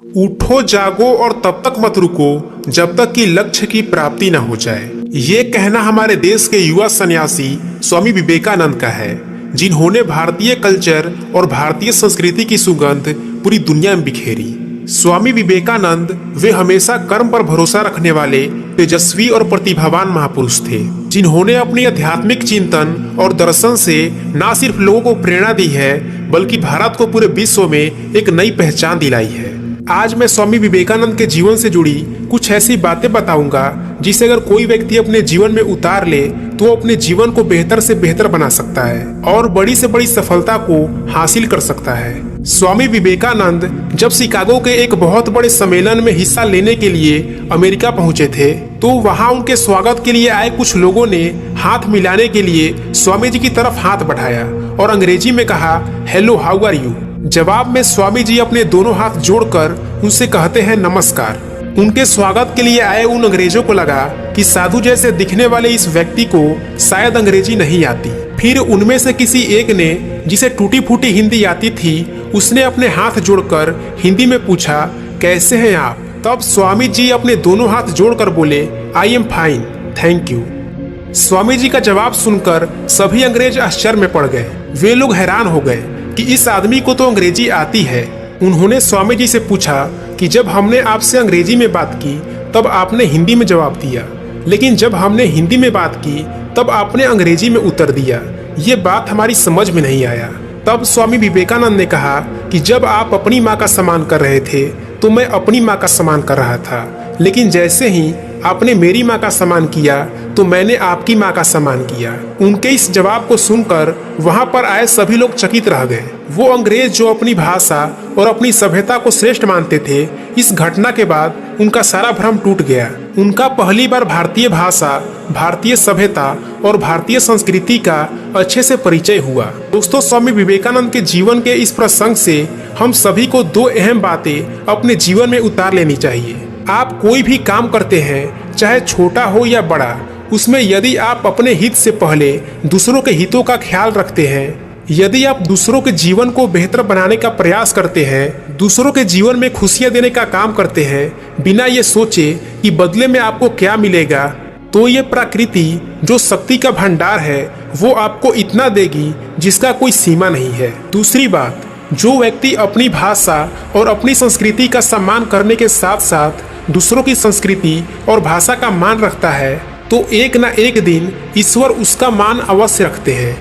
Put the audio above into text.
उठो जागो और तब तक मत रुको जब तक कि लक्ष्य की प्राप्ति न हो जाए। ये कहना हमारे देश के युवा सन्यासी स्वामी विवेकानंद का है, जिन्होंने भारतीय कल्चर और भारतीय संस्कृति की सुगंध पूरी दुनिया में बिखेरी। स्वामी विवेकानंद वे हमेशा कर्म पर भरोसा रखने वाले तेजस्वी और प्रतिभावान महापुरुष थे, जिन्होंने अपनी आध्यात्मिक चिंतन और दर्शन से न सिर्फ लोगों को प्रेरणा दी है बल्कि भारत को पूरे विश्व में एक नई पहचान दिलाई है। आज मैं स्वामी विवेकानंद के जीवन से जुड़ी कुछ ऐसी बातें बताऊंगा जिसे अगर कोई व्यक्ति अपने जीवन में उतार ले तो वो अपने जीवन को बेहतर से बेहतर बना सकता है और बड़ी से बड़ी सफलता को हासिल कर सकता है। स्वामी विवेकानंद जब शिकागो के एक बहुत बड़े सम्मेलन में हिस्सा लेने के लिए अमेरिका पहुंचे थे तो वहां उनके स्वागत के लिए आए कुछ लोगों ने हाथ मिलाने के लिए स्वामी जी की तरफ हाथ बढ़ाया और अंग्रेजी में कहा, हेलो हाउ आर यू। जवाब में स्वामी जी अपने दोनों हाथ जोड़कर उनसे कहते हैं नमस्कार। उनके स्वागत के लिए आए उन अंग्रेजों को लगा कि साधु जैसे दिखने वाले इस व्यक्ति को शायद अंग्रेजी नहीं आती। फिर उनमें से किसी एक ने, जिसे टूटी फूटी हिंदी आती थी, उसने अपने हाथ जोड़कर हिंदी में पूछा, कैसे हैं आप। तब स्वामी जी अपने दोनों हाथ जोड़कर बोले, I am fine, thank you. Swami ji का जवाब सुनकर सभी अंग्रेज आश्चर्य में पड़ गए। वे लोग हैरान हो गए कि इस आदमी को तो अंग्रेजी आती है। उन्होंने स्वामी जी से पूछा कि जब हमने आपसे अंग्रेजी में बात की तब आपने हिंदी में जवाब दिया, लेकिन जब हमने हिंदी में बात की तब आपने अंग्रेजी में उत्तर दिया। ये बात हमारी समझ में नहीं आया। तब स्वामी विवेकानंद ने कहा कि जब आप अपनी माँ का सम्मान कर रहे थे तो मैं अपनी माँ का सम्मान कर रहा था, लेकिन जैसे ही आपने मेरी माँ का सम्मान किया तो मैंने आपकी माँ का सम्मान किया। उनके इस जवाब को सुनकर वहां पर आए सभी लोग चकित रह गए। वो अंग्रेज जो अपनी भाषा और अपनी सभ्यता को श्रेष्ठ मानते थे, इस घटना के बाद उनका सारा भ्रम टूट गया। उनका पहली बार भारतीय भाषा, भारतीय सभ्यता और भारतीय संस्कृति का अच्छे से परिचय हुआ। दोस्तों, स्वामी विवेकानंद के जीवन के इस प्रसंग से हम सभी को दो अहम बातें अपने जीवन में उतार लेनी चाहिए। आप कोई भी काम करते हैं, चाहे छोटा हो या बड़ा, उसमें यदि आप अपने हित से पहले दूसरों के हितों का ख्याल रखते हैं, यदि आप दूसरों के जीवन को बेहतर बनाने का प्रयास करते हैं, दूसरों के जीवन में खुशियां देने का काम करते हैं, बिना ये सोचे कि बदले में आपको क्या मिलेगा, तो ये प्रकृति जो शक्ति का भंडार है वो आपको इतना देगी जिसका कोई सीमा नहीं है। दूसरी बात, जो व्यक्ति अपनी भाषा और अपनी संस्कृति का सम्मान करने के साथ साथ दूसरों की संस्कृति और भाषा का मान रखता है तो एक न एक दिन ईश्वर उसका मान अवश्य रखते हैं।